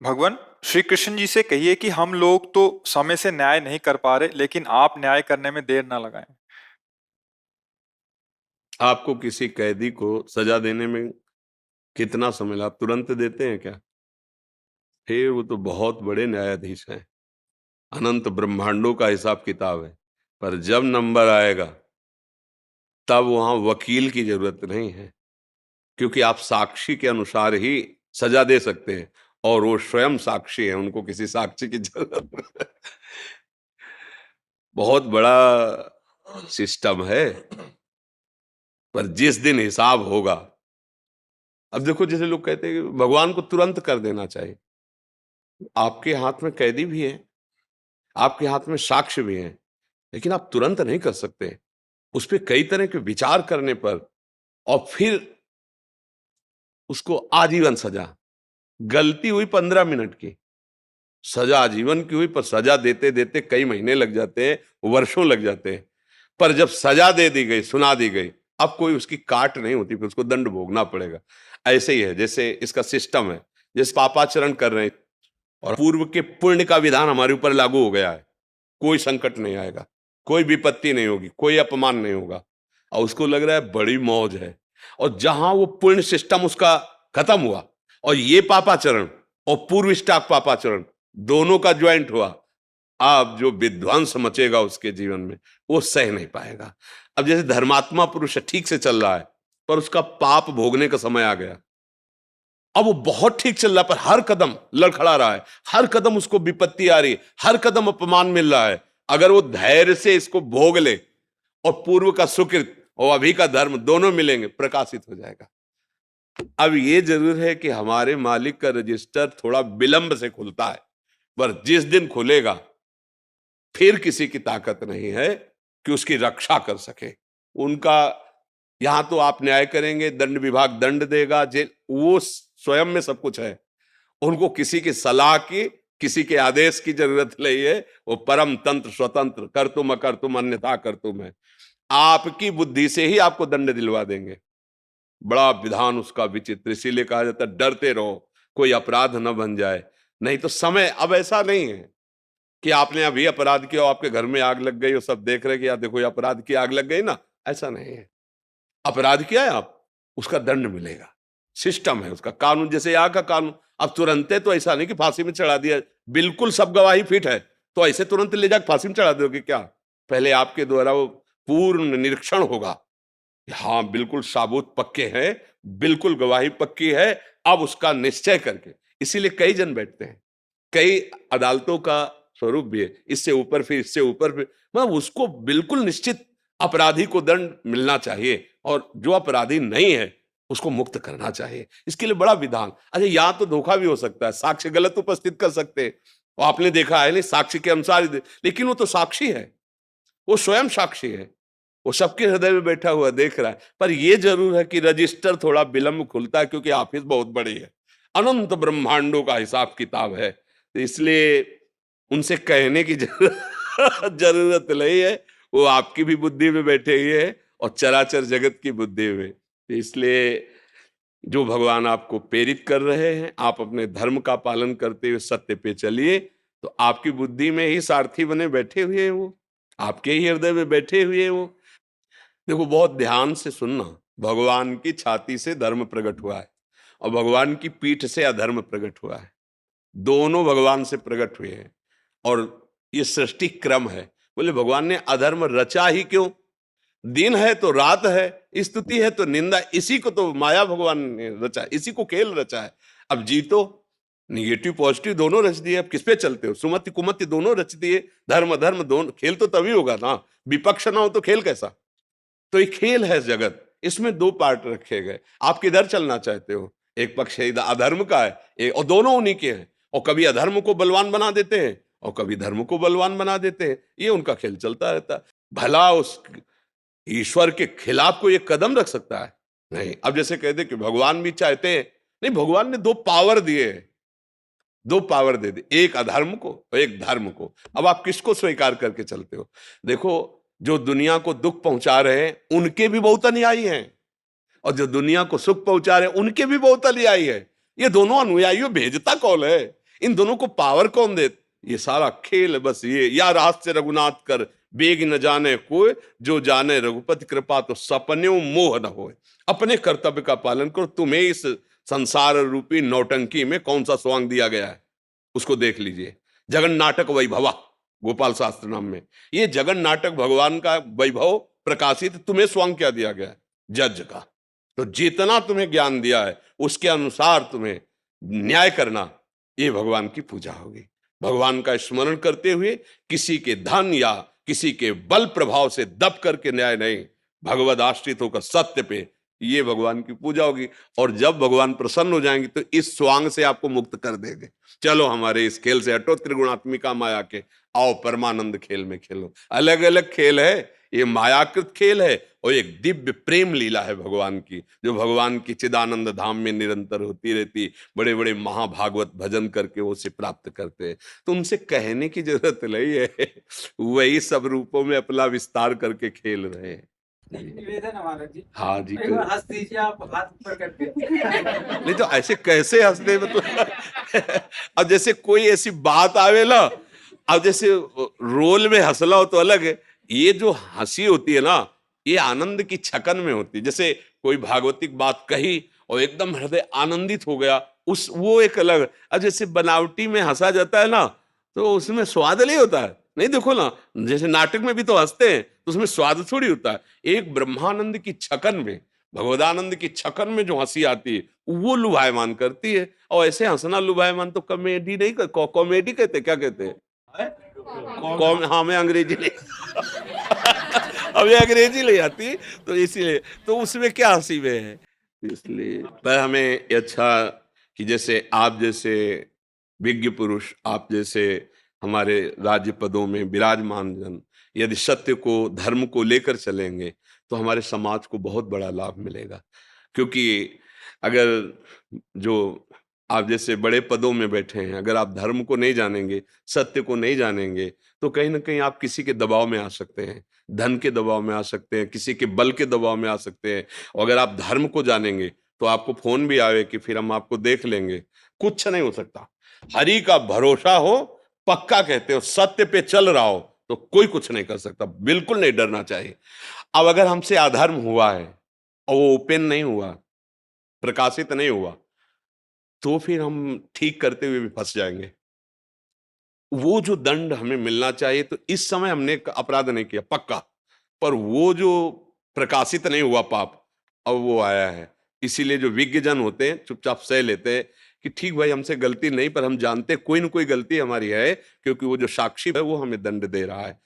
भगवान श्री कृष्ण जी से कहिए कि हम लोग तो समय से न्याय नहीं कर पा रहे, लेकिन आप न्याय करने में देर ना लगाएं। आपको किसी कैदी को सजा देने में कितना समय लगा? आप तुरंत देते हैं क्या? फिर वो तो बहुत बड़े न्यायाधीश हैं, अनंत ब्रह्मांडों का हिसाब किताब है। पर जब नंबर आएगा तब वहां वकील की जरूरत नहीं है, क्योंकि आप साक्षी के अनुसार ही सजा दे सकते हैं, और वो स्वयं साक्षी है, उनको किसी साक्षी की जरूरत नहीं। बहुत बड़ा सिस्टम है। पर जिस दिन हिसाब होगा, अब देखो, जैसे लोग कहते हैं कि भगवान को तुरंत कर देना चाहिए। आपके हाथ में कैदी भी है, आपके हाथ में साक्ष्य भी है, लेकिन आप तुरंत नहीं कर सकते। उस पर कई तरह के विचार करने पर, और फिर उसको आजीवन सजा। गलती हुई 15 मिनट की, सजा आजीवन की हुई, पर सजा देते देते कई महीने लग जाते हैं, वर्षों लग जाते हैं। पर जब सजा दे दी गई, सुना दी गई, अब कोई उसकी काट नहीं होती, फिर उसको दंड भोगना पड़ेगा। ऐसे ही है, जैसे इसका सिस्टम है। जैसे पापाचरण कर रहे हैं और पूर्व के पुण्य का विधान हमारे ऊपर लागू हो गया है, कोई संकट नहीं आएगा, कोई विपत्ति नहीं होगी, कोई अपमान नहीं होगा, और उसको लग रहा है बड़ी मौज है। और जहां वो पुण्य सिस्टम उसका खत्म हुआ, और ये पापाचरण और पूर्व स्टाक पापाचरण दोनों का ज्वाइंट हुआ, अब जो विध्वंस मचेगा उसके जीवन में, वो सह नहीं पाएगा। अब जैसे धर्मात्मा पुरुष ठीक से चल रहा है, पर उसका पाप भोगने का समय आ गया। अब वो बहुत ठीक चल रहा है, पर हर कदम लड़खड़ा रहा है, हर कदम उसको विपत्ति आ रही है, हर कदम अपमान मिल रहा है। अगर वो धैर्य से इसको भोग ले, और पूर्व का सुकृत और अभी का धर्म दोनों मिलेंगे, प्रकाशित हो जाएगा। अब ये जरूर है कि हमारे मालिक का रजिस्टर थोड़ा विलंब से खुलता है, पर जिस दिन खुलेगा, फिर किसी की ताकत नहीं है कि उसकी रक्षा कर सके। उनका, यहां तो आप न्याय करेंगे, दंड विभाग दंड देगा, जेल, वो स्वयं में सब कुछ है। उनको किसी की सलाह की, किसी के आदेश की जरूरत नहीं है। वो परम तंत्र स्वतंत्र, कर तुम अकर तुम अन्यथा कर तुम है। आपकी बुद्धि से ही आपको दंड दिलवा देंगे। बड़ा विधान उसका विचित्र, इसीलिए कहा जाता है डरते रहो कोई अपराध न बन जाए। नहीं तो समय अब ऐसा नहीं है कि आपने अभी अपराध किया और आपके घर में आग लग गई और सब देख रहे कि यार देखो ये अपराध की आग लग गई ना, ऐसा नहीं है। अपराध किया है आप, उसका दंड मिलेगा। सिस्टम है उसका, कानून जैसे यहाँ का कानून। अब तुरंत तो ऐसा नहीं कि फांसी में चढ़ा दिया, बिल्कुल सब गवाही फिट है, तो ऐसे तुरंत ले जाकर फांसी में चढ़ा दोगे क्या? पहले आपके द्वारा वो पूर्ण निरीक्षण होगा, हाँ बिल्कुल साबूत पक्के हैं, बिल्कुल गवाही पक्की है। अब उसका निश्चय करके, इसीलिए कई जन बैठते हैं, कई अदालतों का स्वरूप भी है, इससे ऊपर फिर इससे ऊपर फिर, मतलब उसको बिल्कुल निश्चित अपराधी को दंड मिलना चाहिए, और जो अपराधी नहीं है उसको मुक्त करना चाहिए। इसके लिए बड़ा विधान। अच्छा, यहाँ तो धोखा भी हो सकता है, साक्ष्य गलत उपस्थित कर सकते हैं, और आपने देखा है नहीं, साक्ष्य के अनुसार लेकिन वो तो साक्षी है, वो स्वयं साक्षी है, वो सबके हृदय में बैठा हुआ देख रहा है। पर यह जरूर है कि रजिस्टर थोड़ा विलंब खुलता है, क्योंकि ऑफिस बहुत बड़ी है, अनंत ब्रह्मांडों का हिसाब किताब है। तो इसलिए उनसे कहने की जरूरत नहीं है, वो आपकी भी बुद्धि में बैठे हुए है और चराचर जगत की बुद्धि में। तो इसलिए जो भगवान आपको प्रेरित कर रहे हैं, आप अपने धर्म का पालन करते हुए सत्य पे चलिए, तो आपकी बुद्धि में ही सारथी बने बैठे हुए हैं, वो आपके ही हृदय में बैठे हुए हैं वो। देखो, बहुत ध्यान से सुनना, भगवान की छाती से धर्म प्रकट हुआ है, और भगवान की पीठ से अधर्म प्रकट हुआ है। दोनों भगवान से प्रकट हुए हैं, और ये सृष्टि क्रम है। बोले भगवान ने अधर्म रचा ही क्यों? दिन है तो रात है, स्तुति है तो निंदा, इसी को तो माया भगवान ने रचा, इसी को खेल रचा है। अब जीतो, निगेटिव पॉजिटिव दोनों रच दिए, अब किस पे चलते हो? सुमति कुमति दोनों रच दिए, धर्म अधर्म दोनों। खेल तो तभी होगा ना, विपक्ष ना हो तो खेल कैसा? तो ये खेल है जगत, इसमें दो पार्ट रखे गए। आप किधर चलना चाहते हो? एक पक्ष है अधर्म का है, और दोनों उन्हीं के हैं, और कभी अधर्म को बलवान बना देते हैं और कभी धर्म को बलवान बना देते हैं। ये उनका खेल चलता रहता है। भला उस ईश्वर के खिलाफ कोई एक कदम रख सकता है? नहीं। अब जैसे कहते कि भगवान भी चाहते हैं, नहीं, भगवान ने दो पावर दिए, दो पावर दे दी, एक अधर्म को और एक धर्म को। अब आप किसको स्वीकार करके चलते हो? देखो, जो दुनिया को दुख पहुंचा रहे हैं उनके भी बहुत अनुयायी हैं, और जो दुनिया को सुख पहुंचा रहे हैं उनके भी बहुत अनुयायी है। ये दोनों अनुयायियों भेजता कौन है? इन दोनों को पावर कौन दे? ये सारा खेल बस ये, या रात से रघुनाथ कर बेग न जाने कोई, जो जाने रघुपति कृपा तो सपने मोह न होए। अपने कर्तव्य का पालन करो। तुम्हें इस संसार रूपी नौटंकी में कौन सा स्वांग दिया गया है, उसको देख लीजिए। जगन नाटक वैभवा, गोपाल शास्त्र नाम में ये जगन नाटक भगवान का वैभव प्रकाशित, तुम्हें स्वांग क्या दिया गया है? जज का। तो जितना तुम्हें ज्ञान दिया है उसके अनुसार तुम्हें न्याय करना, ये भगवान की पूजा होगी। भगवान का स्मरण करते हुए किसी के धन या किसी के बल प्रभाव से दब करके न्याय नहीं, भगवद आश्रित होकर सत्य पे, ये भगवान की पूजा होगी। और जब भगवान प्रसन्न हो जाएंगे तो इस स्वांग से आपको मुक्त कर देंगे। चलो हमारे इस खेल से हटो, त्रिगुणात्मिका माया के, आओ परमानंद खेल में खेलो। अलग अलग खेल है, ये मायाकृत खेल है और एक दिव्य प्रेम लीला है भगवान की, जो भगवान की चिदानंद धाम में निरंतर होती रहती। बड़े बड़े महाभागवत भजन करके वो उसे प्राप्त करते हैं। तो उनसे कहने की जरूरत नहीं है, वही सब रूपों में अपना विस्तार करके खेल रहे हैं। निवेदन है महाराज जी, हाँ जी, एक बार हंस दीजिए आप, हाथ ऊपर करके। नहीं तो ऐसे कैसे हंसते मतलब अब जैसे कोई ऐसी बात आवे ना, अब जैसे रोल में हंसला हो तो अलग है, ये जो हंसी होती है ना, ये आनंद की छकन में होती है। जैसे कोई भागवतिक बात कही और एकदम हृदय आनंदित हो गया, उस वो एक अलग। अब जैसे बनावटी में हंसा जाता है ना, तो उसमें स्वाद नहीं होता है। नहीं देखो ना, जैसे नाटक में भी तो हंसते हैं तो उसमें स्वाद थोड़ी होता है। एक ब्रह्मानंद की छकन में, भगवदानंद की छकन में जो हंसी आती है वो लुभायमान करती है। और ऐसे हंसना लुभायमान तो कॉमेडी नहीं, कॉमेडी कहते, क्या कहते हैं? हाँ, मैं अंग्रेजी नहीं हमें अंग्रेजी नहीं आती, तो इसीलिए तो उसमें क्या हंसी में है। इसलिए पर हमें ये अच्छा कि जैसे आप जैसे विज्ञ पुरुष, आप जैसे हमारे राज्य पदों में विराजमान जन यदि सत्य को, धर्म को लेकर चलेंगे तो हमारे समाज को बहुत बड़ा लाभ मिलेगा। क्योंकि अगर जो आप जैसे बड़े पदों में बैठे हैं, अगर आप धर्म को नहीं जानेंगे, सत्य को नहीं जानेंगे, तो कहीं ना कहीं आप किसी के दबाव में आ सकते हैं, धन के दबाव में आ सकते हैं, किसी के बल के दबाव में आ सकते हैं। और अगर आप धर्म को जानेंगे तो आपको फोन भी आवे कि फिर हम आपको देख लेंगे, कुछ नहीं हो सकता। हरि का भरोसा हो, पक्का कहते हो, सत्य पे चल रहा हो तो कोई कुछ नहीं कर सकता। बिल्कुल नहीं डरना चाहिए। अब अगर हमसे अधर्म हुआ है और वो ओपन नहीं हुआ, प्रकाशित नहीं हुआ, तो फिर हम ठीक करते हुए भी फंस जाएंगे। वो जो दंड हमें मिलना चाहिए, तो इस समय हमने अपराध नहीं किया पक्का, पर वो जो प्रकाशित नहीं हुआ पाप, अब वो आया है। इसीलिए जो विज्ञ जन होते हैं चुपचाप सह लेते हैं कि ठीक भाई, हमसे गलती नहीं, पर हम जानते कोई ना कोई गलती हमारी है, क्योंकि वो जो साक्षी है वो हमें दंड दे रहा है।